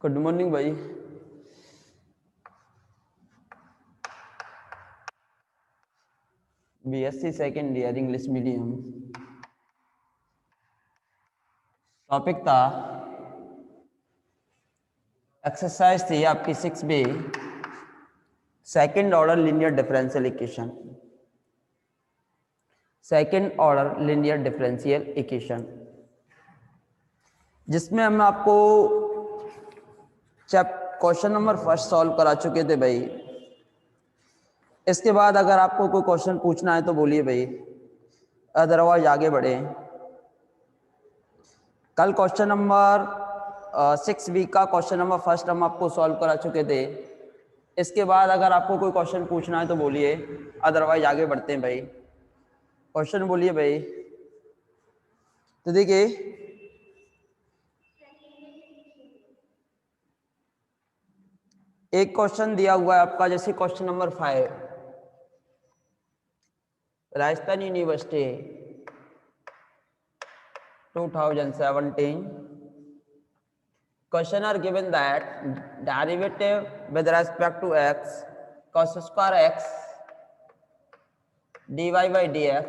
Good morning भाई। BSc second year English medium. Topic था exercise थी आपकी 6B, second order linear differential equation. Second order linear differential equation जिसमें हम आपको क्वेश्चन नंबर फर्स्ट सॉल्व करा चुके थे भाई। इसके बाद अगर आपको कोई क्वेश्चन पूछना है तो बोलिए भाई, अदरवाइज आगे बढ़े। कल क्वेश्चन नंबर 6B का क्वेश्चन नंबर फर्स्ट हम आपको सॉल्व करा चुके थे। इसके बाद अगर आपको कोई क्वेश्चन पूछना है तो बोलिए, अदरवाइज आगे बढ़ते हैं भाई। क्वेश्चन बोलिए भाई। तो देखिए, एक क्वेश्चन दिया हुआ है आपका, जैसे question number 5, Rajasthan university 2017 question are given that derivative with respect to x cos square x dy by dx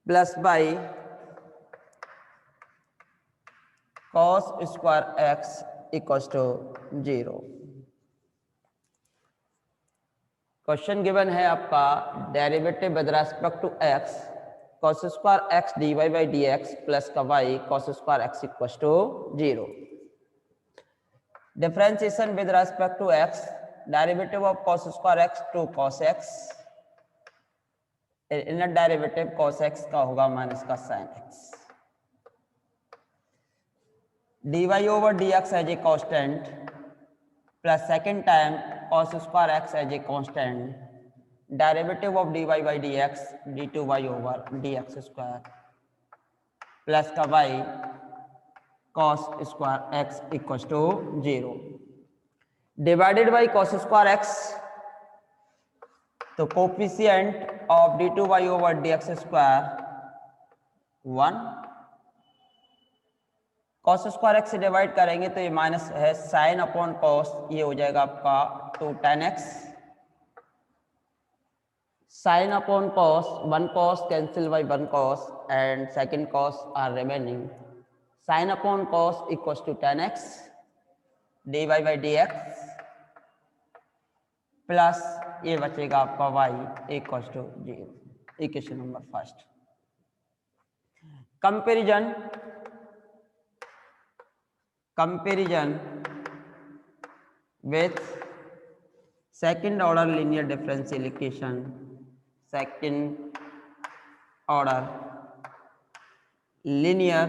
plus by cos square x equals to 0। Question given है आपका derivative with respect to x cos square x dy by dx plus का y cos square x equals to 0। Differentiation with respect to x, derivative of cos square x to cos x, inner derivative cos x का होगा minus का sin x। dy over dx as a constant plus second time cos square x as a constant, derivative of dy by dx d2y over dx square plus का y cos square x equal to 0 divided by cos square x, तो coefficient of d2y over dx square 1, cos square x से divide करेंगे तो ये minus है, sign upon cos ये हो जाएगा आपका 2 tan x, sine upon cos 1 cos cancel by 1 cos and second cos are remaining, sine upon cos equals to tan x dy by dx plus ये बचेगा आपका y equals to 0। Equation number first. Comparison with second order linear differential equation, second order linear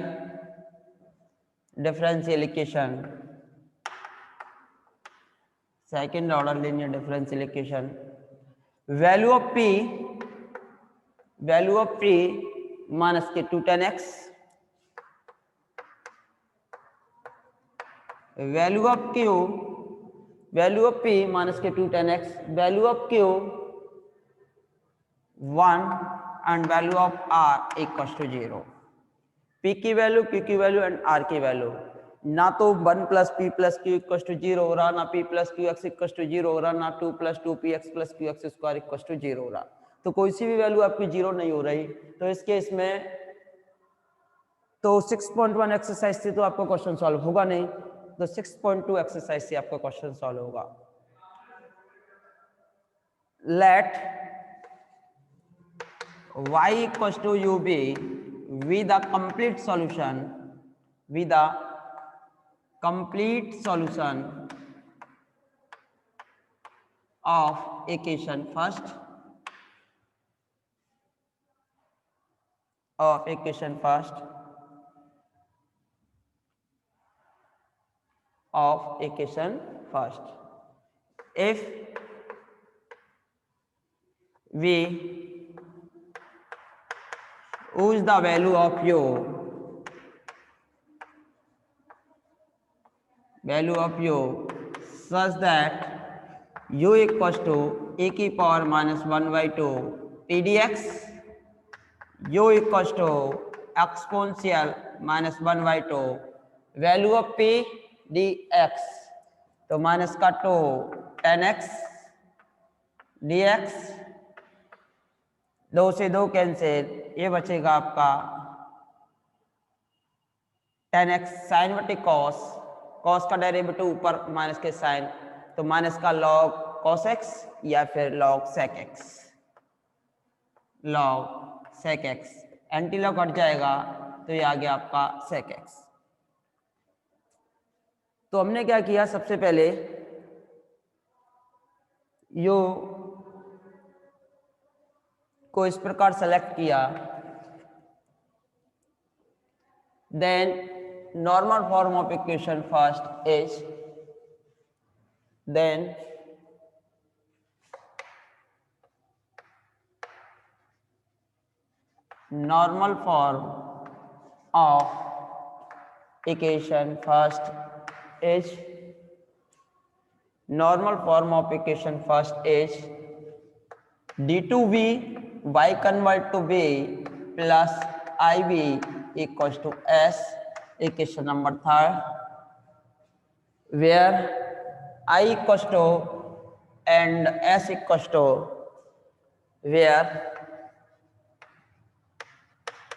differential equation, second order linear differential equation, value of p minus के 2 tan x, value of p minus के 2 tan x, value of q 1 and value of r equals to 0। p की value, q की value and r की value, ना तो 1 plus p plus q equals to 0 हो रहा, ना p plus q x equals to 0 हो रहा, ना 2 plus 2p x plus q x square equals to 0 हो रहा। तो कोई सी भी वैल्यू आपकी 0 नहीं हो रही, तो इस केस में तो 6.1 एक्सरसाइज से तो आपका क्वेश्चन सॉल्व होगा नहीं, तो 6.2 एक्सरसाइज से आपका क्वेश्चन सॉल्व होगा। Let y equals to u be with the complete solution of equation first if we use the value of u such that u equals to e की power -1/2 p dx u equals to exponential -1/2 value of p dx, तो minus का 2 10x dx, 2 से 2 cancel, ये बचेगा आपका 10x sine बटे cos, cos का derivative ऊपर माइनस के साइन, तो माइनस का लॉग कॉस x या फिर log sec x, log sec x, anti log हट जाएगा तो ये आ गया आपका सेक x। तो हमने क्या किया, सबसे पहले यू को इस प्रकार सेलेक्ट किया, then normal form of equation first is, then normal form of equation first is, normal form of equation first is d2v y convert to v plus iv equals to s, equation number third, where I equals to and s equals to, where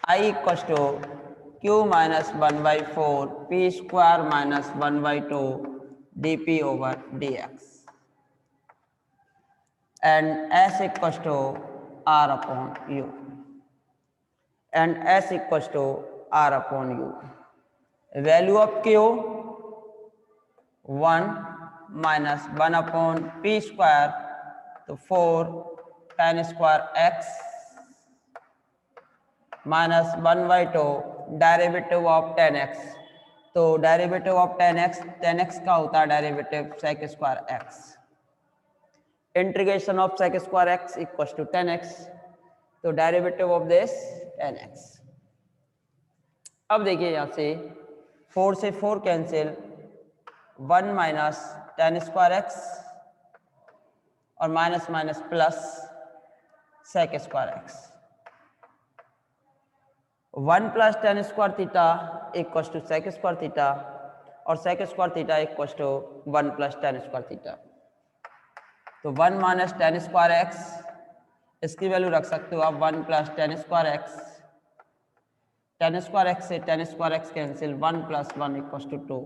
I equals to q minus 1/4 p square minus 1/2 dp over dx and s equals to r upon u, and s equals to r upon u. Value of q 1 minus 1 upon p square, तो 4 tan square x minus 1/2 derivative of 10x, तो derivative of 10x का होता है derivative sec square x, integration of sec square x equals to 10x, तो derivative of this 10x। अब देखिए यहाँ से 4 से 4 cancel, 1 minus tan square x और minus minus plus sec square x, 1 plus tan square theta equals to sec square theta और sec square theta equals to 1 plus tan square theta, तो 1 minus tan square x, इसकी value रख सकते हो आप 1 plus tan square x, tan square x से tan square x cancel, 1 plus 1 equals to 2,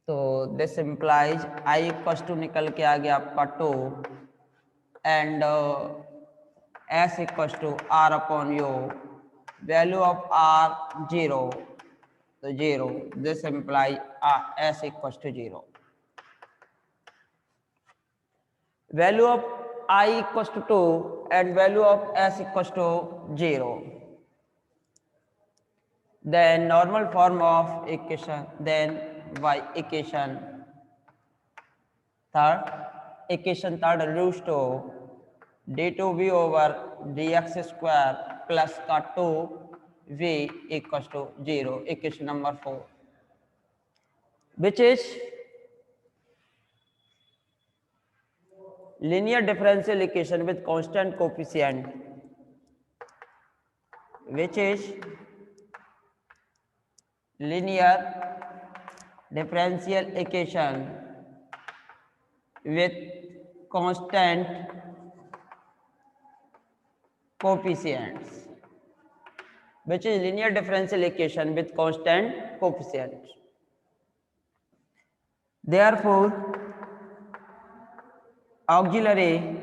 तो this implies I equals to निकल के आ गया आपका 2 and s equals to r upon u, value of r 0, तो 0, this imply s equals to 0, value of I equals to 2 and value of s equals to 0, then normal form of equation, then y equation third reduced to d2v over dx square plus का 2v equals to 0, equation number 4, which is linear differential equation with constant coefficient, which is linear differential equation with constant coefficients, which is linear differential equation with constant coefficients. Therefore, auxiliary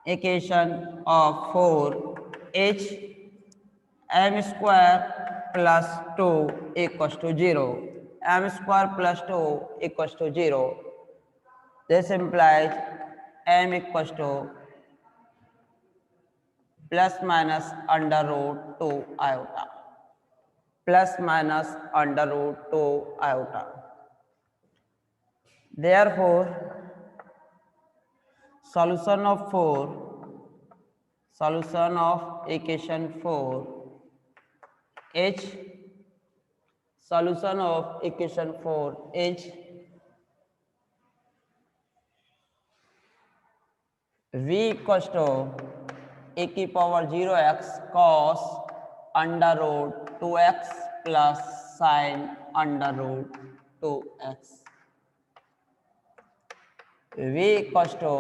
equation of 4h m square plus 2 equals to 0, m square plus 2 equals to 0, this implies m equals to plus minus under root 2 iota, plus minus under root 2 iota. Therefore, solution of equation 4 h, solution of equation 4 h v equals to e की power 0x cos under root 2x plus sine under root 2x। v equals to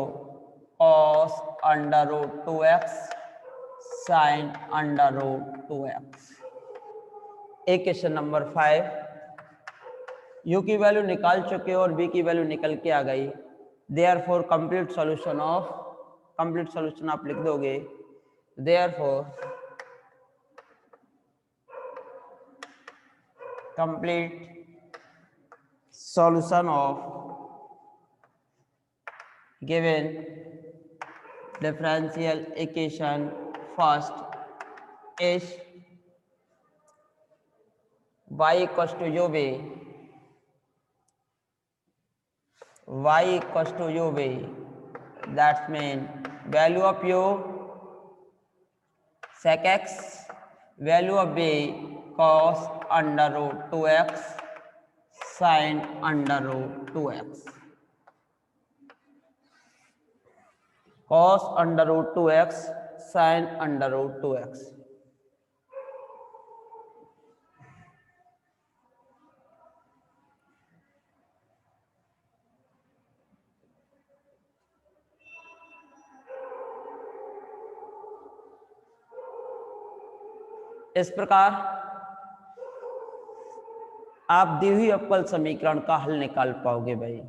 cos under root 2x sine under root 2x। Equation number 5, u की value निकाल चुके और v की value निकल के आ गई। देयरफॉर कंप्लीट सॉल्यूशन आप लिख दोगे, therefore complete solution of given differential equation first is y equals to u v, y equals to u v, that's mean value of u sec x, value of v cos under root 2x sin under root 2x, cos under root 2x sin under root 2x। इस प्रकार आप दी हुई अवकल समीकरण का हल निकाल पाओगे भाई।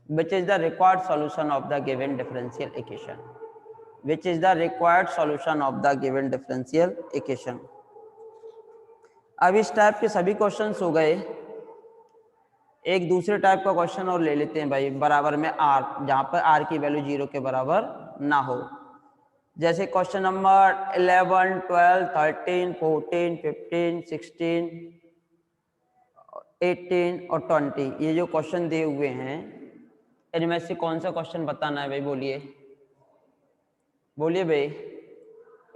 Which is the required solution of the given differential equation, which is the required solution of the given differential equation. अब इस टाइप के सभी क्वेश्चंस हो गए। एक दूसरे टाइप का क्वेश्चन और ले लेते हैं भाई, बराबर में r, जहां पर r की वैल्यू 0 के बराबर ना हो। जैसे क्वेश्चन नंबर 11, 12, 13, 14, 15, 16, 18 और 20, ये जो क्वेश्चन दिए हुए हैं इनमें से कौन सा क्वेश्चन बताना है भाई? बोलिए बोलिए भाई,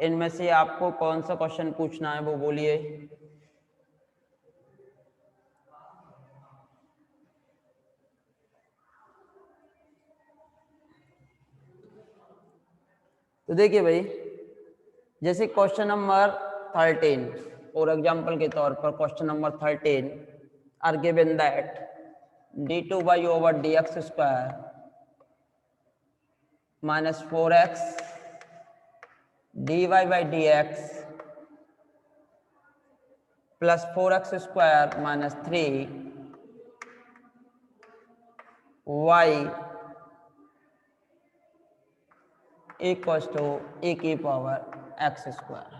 इनमें से आपको कौन सा क्वेश्चन पूछना है वो बोलिए। तो देखिए भाई, जैसे क्वेश्चन नंबर 13 और एग्जांपल के तौर पर question number 13 are given that d2y over dx square minus 4x dy by dx plus 4x square minus 3 y equals to e की power x square।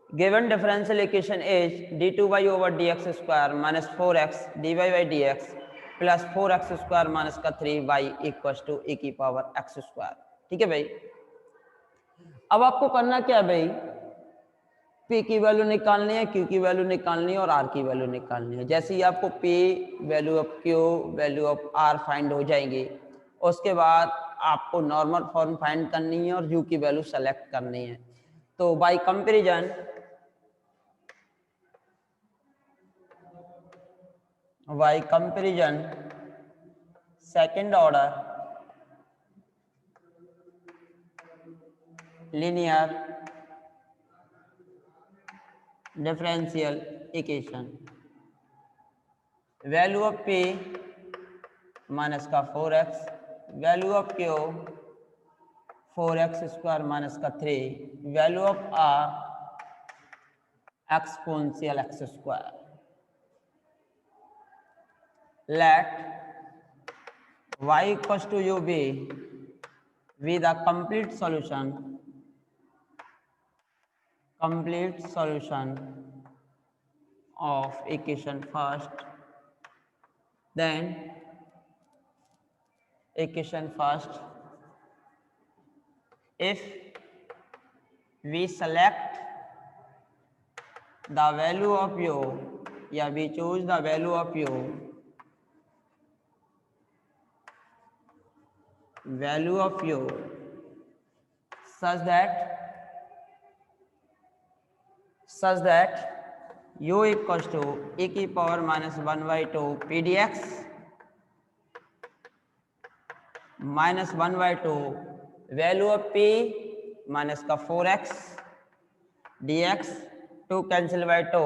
Given differential equation is d2y over dx square minus 4x dy by dx plus 4x square minus का 3y equals to e की power x square। ठीक है भाई, अब आपको करना क्या है भाई? p की वैल्यू निकालनी है, q की वैल्यू निकालनी है और r की वैल्यू निकालनी है। जैसे ही आपको p, value of q, value of r find हो जाएंगे, उसके बाद आपको नॉर्मल फॉर्म फाइंड करनी है और u की वैल्यू सेलेक्ट करनी है। तो bye comparison second order linear differential equation, value of p minus का 4x, value of q 4x square minus का 3, value of r exponential x square. Let y equals to u be with a complete solution of equation first, then equation first, if we select the value of u, या we choose the value of u, such that u equals to e की power -1/2 pdx minus 1/2 value of p minus का 4x dx 2 cancel bye 2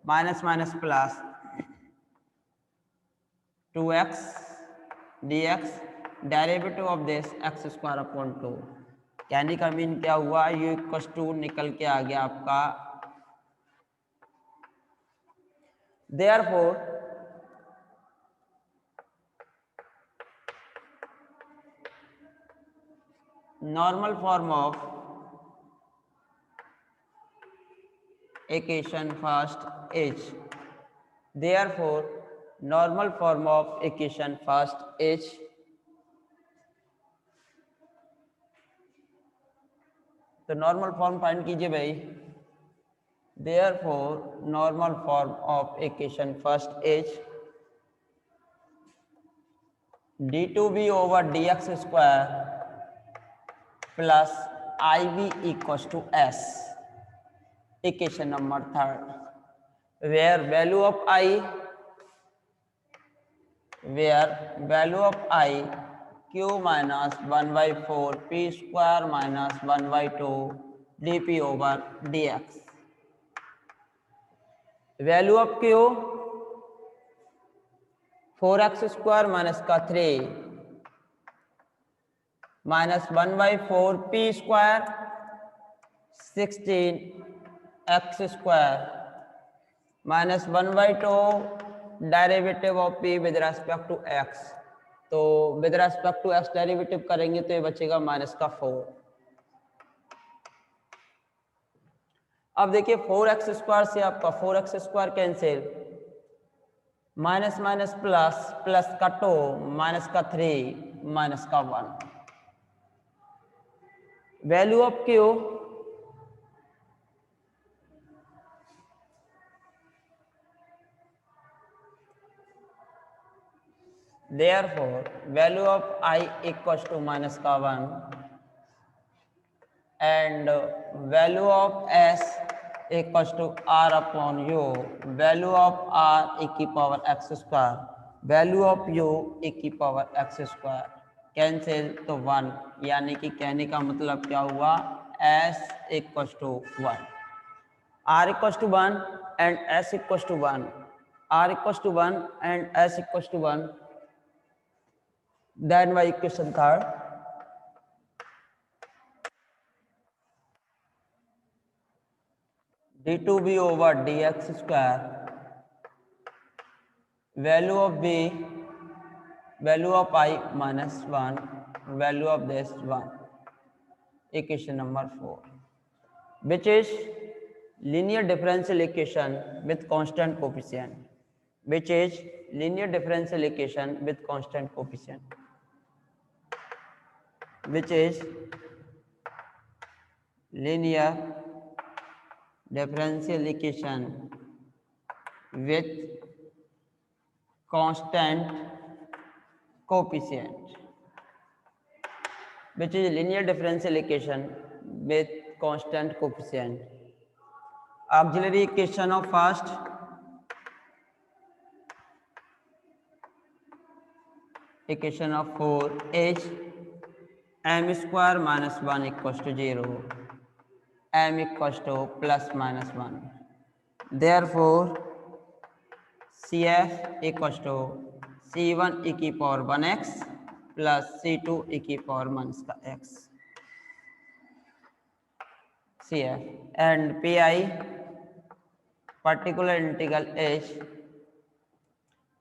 minus minus plus 2x dx derivative of this x square upon 2। कहने का mean क्या हुआ, u equal to निकल के आ गया आपका therefore normal form of equation first is therefore normal form of equation first is तो नॉर्मल फॉर्म फाइंड कीजिए भाई। therefore normal form of equation first is d2b over dx square plus ib equals to s। equation number third where value of I q minus 1/4 p square minus 1/2 dp over dx। Value of q 4x square minus का 3 minus 1/4 p square 16x square minus 1/2 derivative of p with respect to x। तो with respect to x derivative करेंगे तो ये बचेगा minus का 4। अब देखिए 4x square से आपका 4x square cancel minus minus plus plus का 2 माइनस का 3 माइनस का 1। Value of q therefore value of I equals to minus का 1 and value of s equals to r upon u। value of r e की power x square value of u e की power x square cancel तो 1, यानी कि कहने का मतलब क्या हुआ s equals to 1 r equals to 1 and s equals to 1 r equals to 1 and s equals to 1 then my equation third d2b over dx square value of b value of I minus 1 value of this 1। equation number 4 which is linear differential equation with constant coefficient which is linear differential equation with constant coefficient which is linear differential equation with constant coefficient which is linear differential equation with constant coefficient। auxiliary equation of first equation of 4 is m square minus 1 equals to 0 m equals to plus minus 1 therefore cf equals to c1 e की power 1x plus c2 e की power minus का x cf and pi particular integral is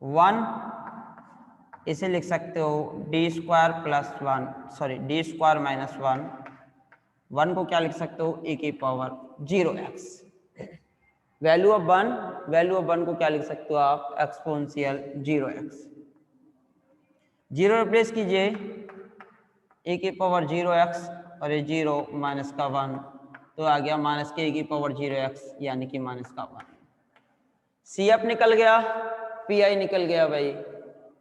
1 इसे लिख सकते हो D square plus 1 sorry D square minus 1 को क्या लिख सकते हो e की पावर 0x वैल्यू ऑफ 1 को क्या लिख सकते हो आप एक्सपोनेंशियल 0x 0 रिप्लेस कीजिए e की पावर 0x और ये 0 माइनस का 1 तो आ गया माइनस के e की पावर 0x यानी कि माइनस का 1। CF निकल गया PI निकल गया भाई,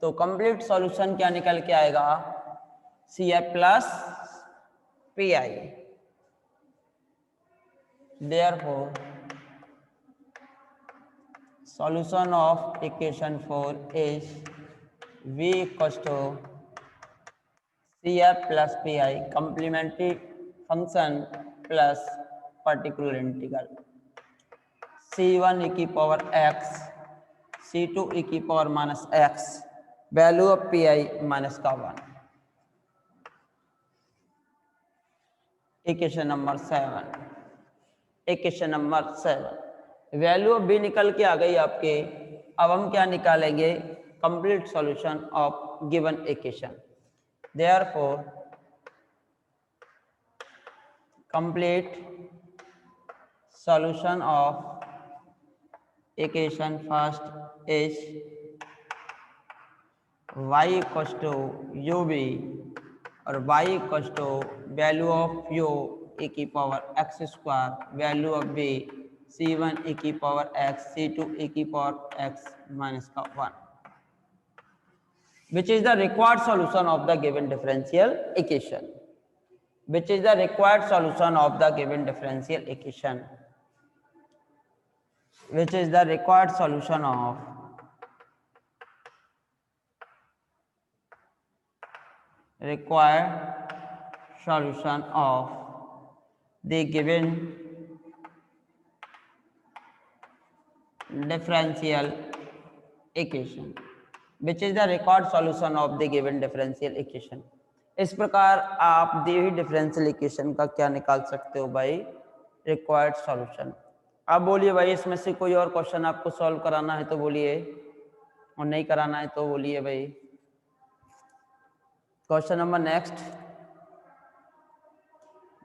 तो कंप्लीट सॉल्यूशन क्या निकल के आएगा CF plus PI। Therefore solution of equation 4 is V equals to C F plus P I complementary function plus particular integral C1 e की पावर x, C2 e की power minus x, value of P I minus का 1। Equation number 7, equation number 7, value of B निकल के आ गई आपके। अब हम क्या निकालेंगे? Complete solution of given equation. Therefore complete solution of equation first is y equals to u b और y equals to value of u e की power x square, value of b c1 e की power x, c2 e की power x माइनस का 1, which is the required solution of the given differential equation, which is the required solution of the given differential equation, which is the required solution of the given differential equation, which is the required solution of the given differential equation। इस प्रकार आप दी हुई differential equation का क्या निकाल सकते हो भाई? Required solution. अब बोलिए भाई, इसमें से कोई और क्वेश्चन आपको सॉल्व कराना है तो बोलिए, और नहीं कराना है तो बोलिए भाई। क्वेश्चन नंबर नेक्स्ट,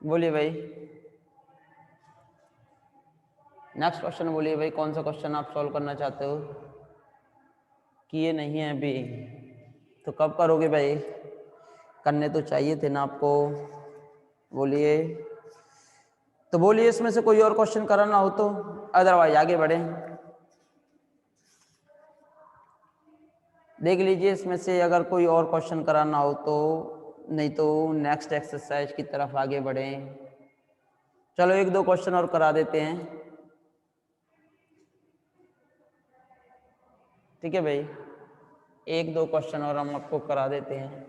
बोलिए भाई, नेक्स्ट क्वेश्चन बोलिए भाई, कौन सा क्वेश्चन आप सॉल्व करना चाहते हो? किए नहीं है अभी तो कब करोगे भाई? करने तो चाहिए थे ना आपको, बोलिए। तो बोलिए इसमें से कोई और क्वेश्चन कराना हो तो, अदरवाइज आगे बढ़े। देख लीजिए इसमें से अगर कोई और क्वेश्चन कराना हो तो, नहीं तो नेक्स्ट एक्सरसाइज की तरफ आगे बढ़े। चलो एक दो क्वेश्चन और करा देते हैं, ठीक है भाई? एक दो क्वेश्चन और हम आपको करा देते हैं।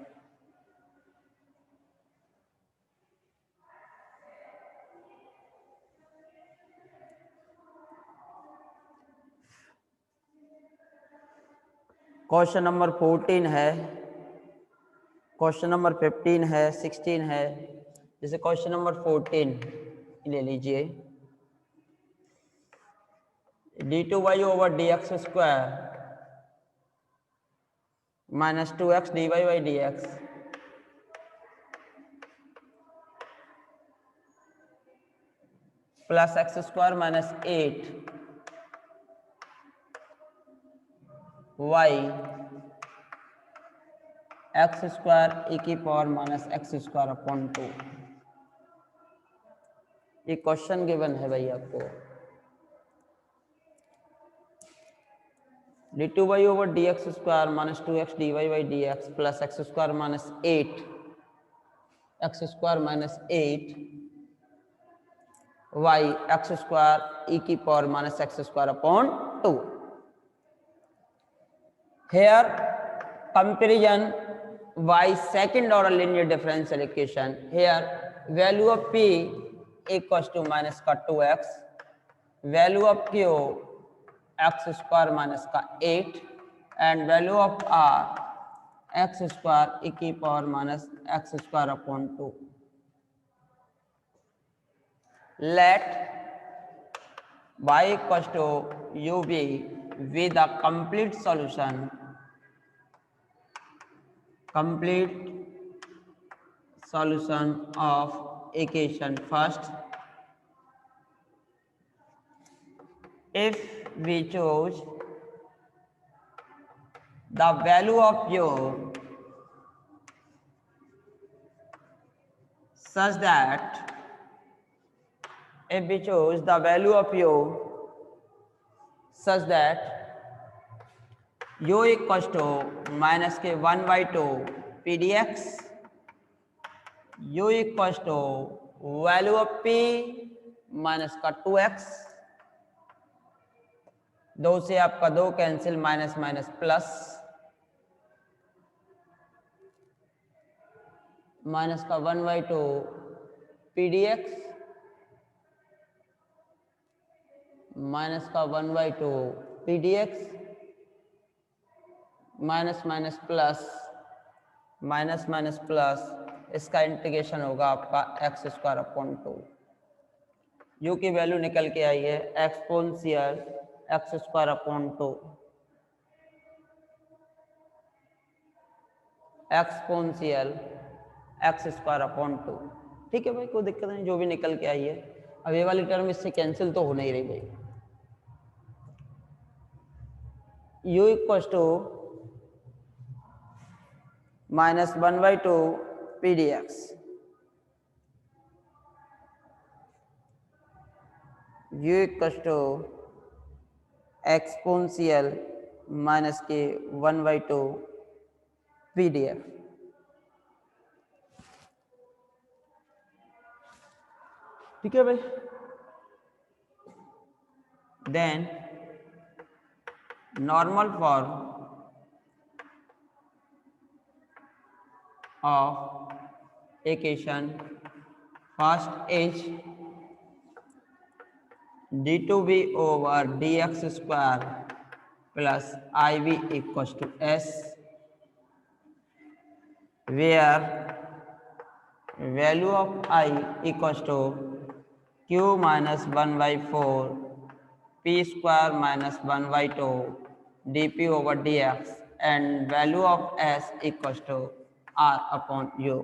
क्वेश्चन नंबर 14 है, क्वेश्चन नंबर 15 है, 16 है। जैसे क्वेश्चन नंबर 14 ले लीजिए, d2y over dx square minus 2x dy by dx plus x square minus 8 y x square e की power minus x square upon 2। ये क्वेश्चन गिवन है भाई आपको। d2y over dx square minus 2x dy by dx plus x square minus 8 x square minus 8 y x square e की power minus x square upon 2। Here comparison y second order linear differential equation। Here value of p equals to minus का 2x, value of q x square minus का 8 and value of r x square e की power minus x square upon 2। Let y equals to u be with a complete solution of equation first if we choose the value of u such that u equals to minus के 1/2 pdx, u equals to value of p minus का 2x, 2 से आपका 2 cancel, minus minus plus, minus का 1/2 P D x minus का 1/2 P D x minus minus plus minus minus plus इसका integration होगा आपका x square upon 2 you की value निकल के आई है exponential x square upon 2 exponential x square upon 2। ठीक है भाई, कोई दिक्कत नहीं, जो भी निकल के आई है। अब ये वाली टर्म इससे कैंसिल तो हो नहीं रही भाई। u equal to minus 1/2 P D X u equal to exponential minus के 1/2 पी डी एफ। ठीक है भाई, then normal form of equation first is d2b over dx square plus ib equals to s, where value of I equals to q minus 1/4 p square minus 1/2 dp over dx and value of s equals to r upon u.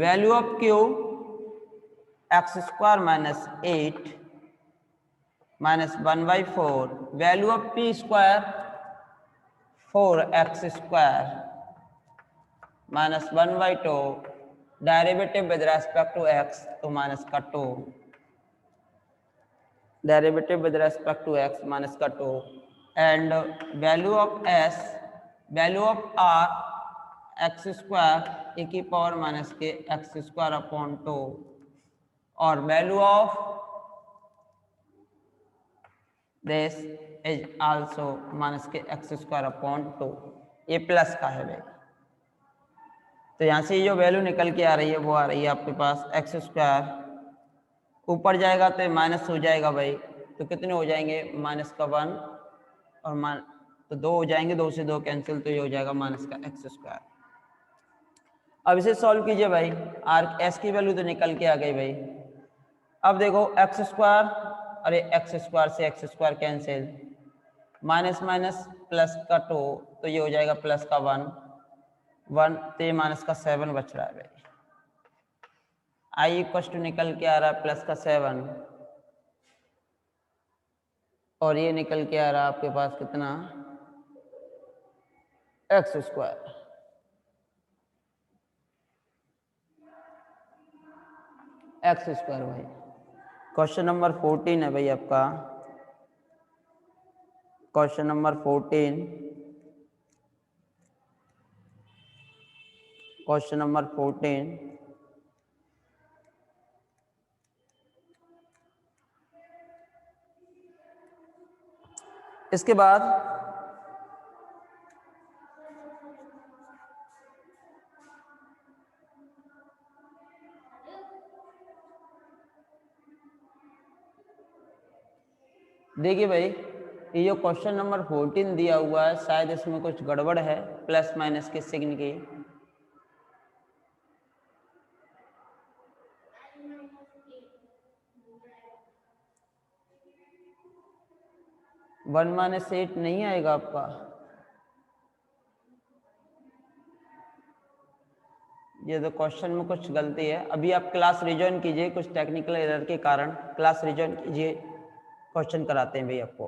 Value of q x square minus 8 minus 1/4. Value of p square 4x square minus 1/2. Derivative with respect to x तो minus का 2. Derivative with respect to x minus का 2. And value of s, value of r x square e की power minus के x square upon 2 और value of this is also minus के x square upon 2। ये plus का है भाई, तो यहाँ से जो वैल्यू निकल के आ रही है वो आ रही है आपके पास x स्क्वायर, ऊपर जाएगा तो माइनस हो जाएगा भाई, तो कितने हो जाएंगे माइनस का 1 और तो 2 हो जाएंगे, 2 से 2 कैंसिल, तो ये हो जाएगा माइनस का x स्क्वायर। अब इसे सॉल्व कीजिए भाई, आर एस की वैल्यू तो निकल के आ गई भाई। अब देखो एक्स स्क्वायर, अरे एक्स स्क्वायर से x square cancel, minus minus plus का 2 तो ये हो जाएगा प्लस का 1 तो ये माइनस का 7 बच रहा है भाई। आई इक्वल टू निकल के आ रहा है प्लस का 7 और ये निकल के आ रहा है आपके पास कितना एक्स स्क्वायर। एक्स स्क्वायर भाई। क्वेश्चन नंबर 14 है भाई आपका, क्वेश्चन नंबर 14, क्वेश्चन नंबर 14। इसके बाद देखिए भाई, ये जो क्वेश्चन नंबर 14 दिया हुआ है शायद इसमें कुछ गड़बड़ है प्लस माइनस के सिग्न की। वन माइनस 8 नहीं आएगा आपका, ये तो क्वेश्चन में कुछ गलती है। अभी आप क्लास रिजॉइन कीजिए, कुछ टेक्निकल एरर के कारण क्लास रिजॉइन कीजिए, क्वेश्चन कराते हैं भाई आपको।